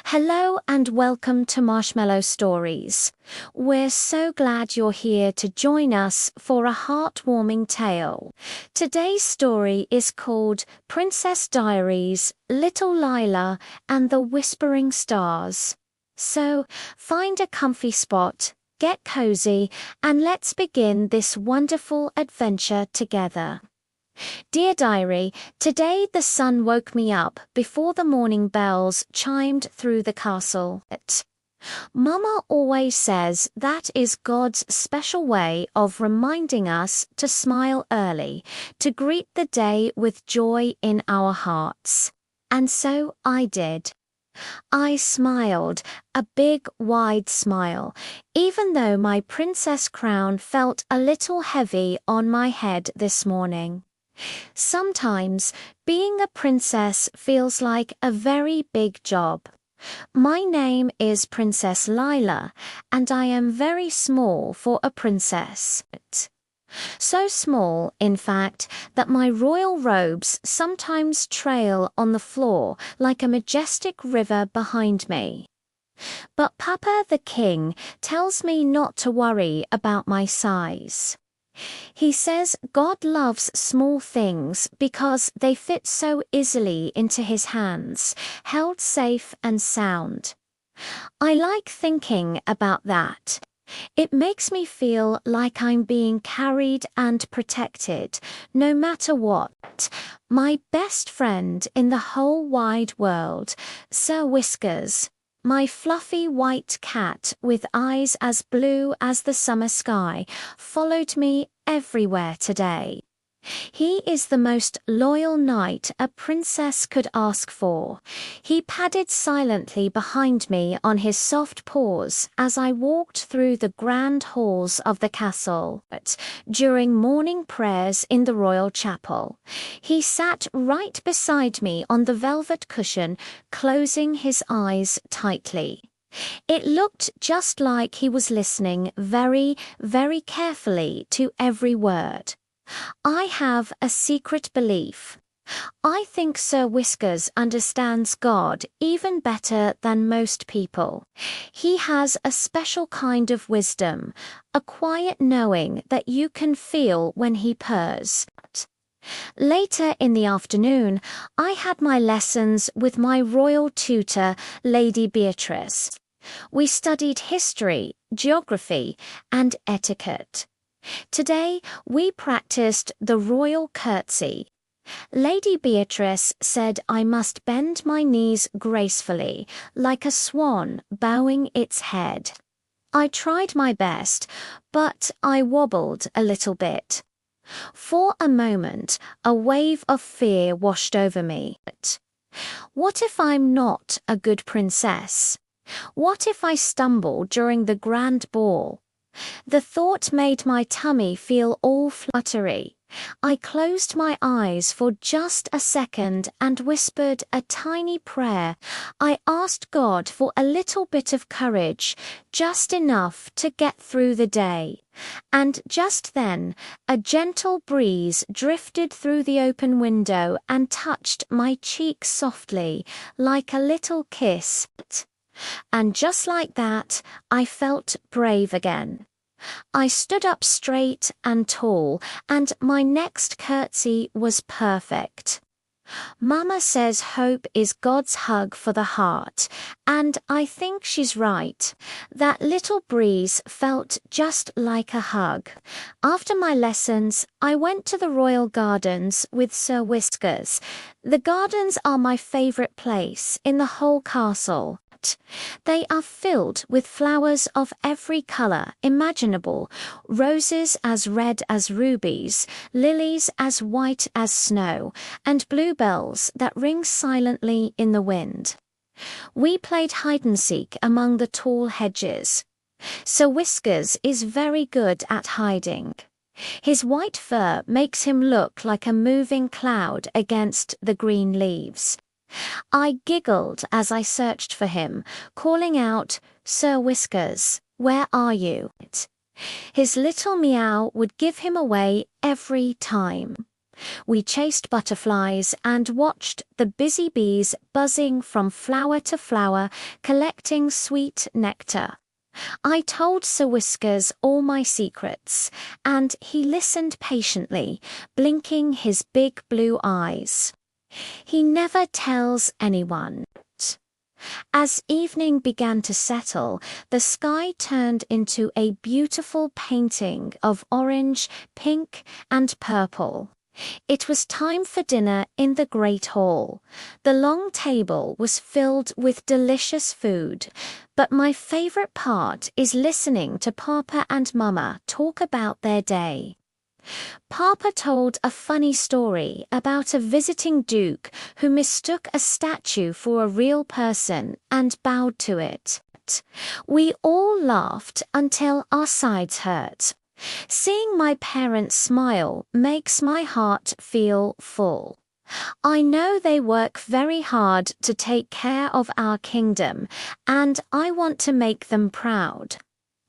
Hello and welcome to Marshmallow Stories. We're so glad you're here to join us for a heartwarming tale. Today's story is called Princess Diaries, Little Lila and the Whispering Stars. So, find a comfy spot, get cozy, and let's begin this wonderful adventure together. Dear Diary, today the sun woke me up before the morning bells chimed through the castle. Mama always says that is God's special way of reminding us to smile early, to greet the day with joy in our hearts. And so I did. I smiled, a big, wide smile, even though my princess crown felt a little heavy on my head this morning. Sometimes, being a princess feels like a very big job. My name is Princess Lila, and I am very small for a princess. So small, in fact, that my royal robes sometimes trail on the floor like a majestic river behind me. But Papa the King tells me not to worry about my size. He says God loves small things because they fit so easily into his hands, held safe and sound. I like thinking about that. It makes me feel like I'm being carried and protected, no matter what. My best friend in the whole wide world, Sir Whiskers, my fluffy white cat with eyes as blue as the summer sky, followed me everywhere today. He is the most loyal knight a princess could ask for. He padded silently behind me on his soft paws as I walked through the grand halls of the castle. During morning prayers in the royal chapel, he sat right beside me on the velvet cushion, closing his eyes tightly. It looked just like he was listening very, very carefully to every word. I have a secret belief. I think Sir Whiskers understands God even better than most people. He has a special kind of wisdom, a quiet knowing that you can feel when he purrs. Later in the afternoon, I had my lessons with my royal tutor, Lady Beatrice. We studied history, geography, and etiquette. Today, we practiced the royal curtsy. Lady Beatrice said I must bend my knees gracefully, like a swan bowing its head. I tried my best, but I wobbled a little bit. For a moment, a wave of fear washed over me. What if I'm not a good princess? What if I stumble during the grand ball? The thought made my tummy feel all fluttery. I closed my eyes for just a second and whispered a tiny prayer. I asked God for a little bit of courage, just enough to get through the day. And just then, a gentle breeze drifted through the open window and touched my cheek softly, like a little kiss. And just like that, I felt brave again. I stood up straight and tall, and my next curtsy was perfect. Mama says hope is God's hug for the heart, and I think she's right. That little breeze felt just like a hug. After my lessons, I went to the royal gardens with Sir Whiskers. The gardens are my favorite place in the whole castle. They are filled with flowers of every color imaginable, roses as red as rubies, lilies as white as snow, and bluebells that ring silently in the wind. We played hide-and-seek among the tall hedges. Sir Whiskers is very good at hiding. His white fur makes him look like a moving cloud against the green leaves. I giggled as I searched for him, calling out, "Sir Whiskers, where are you?" His little meow would give him away every time. We chased butterflies and watched the busy bees buzzing from flower to flower, collecting sweet nectar. I told Sir Whiskers all my secrets, and he listened patiently, blinking his big blue eyes. He never tells anyone. As evening began to settle, the sky turned into a beautiful painting of orange, pink, and purple. It was time for dinner in the great hall. The long table was filled with delicious food, but my favorite part is listening to Papa and Mama talk about their day. Papa told a funny story about a visiting duke who mistook a statue for a real person and bowed to it. We all laughed until our sides hurt. Seeing my parents smile makes my heart feel full. I know they work very hard to take care of our kingdom, and I want to make them proud.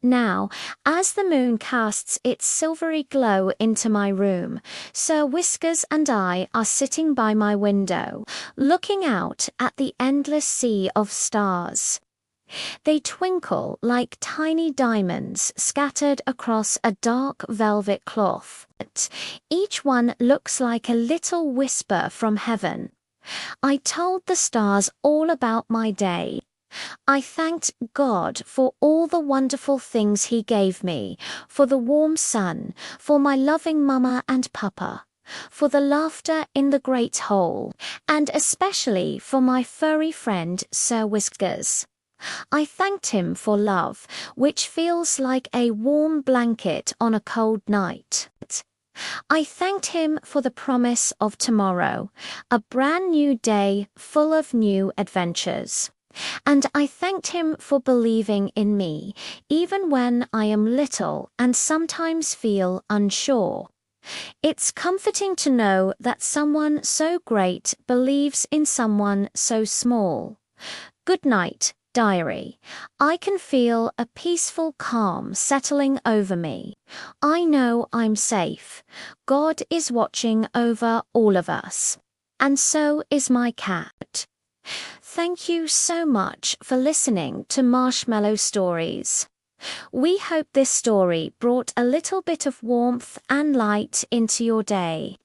Now, as the moon casts its silvery glow into my room, Sir Whiskers and I are sitting by my window, looking out at the endless sea of stars. They twinkle like tiny diamonds scattered across a dark velvet cloth. Each one looks like a little whisper from heaven. I told the stars all about my day. I thanked God for all the wonderful things He gave me, for the warm sun, for my loving Mama and Papa, for the laughter in the great hall, and especially for my furry friend Sir Whiskers. I thanked him for love, which feels like a warm blanket on a cold night. I thanked him for the promise of tomorrow, a brand new day full of new adventures. And I thanked him for believing in me, even when I am little and sometimes feel unsure. It's comforting to know that someone so great believes in someone so small. Good night, diary. I can feel a peaceful calm settling over me. I know I'm safe. God is watching over all of us. And so is my cat. Thank you so much for listening to Marshmallow Stories. We hope this story brought a little bit of warmth and light into your day.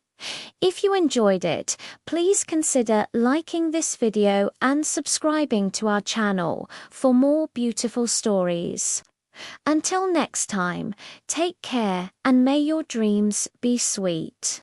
If you enjoyed it, please consider liking this video and subscribing to our channel for more beautiful stories. Until next time, take care and may your dreams be sweet.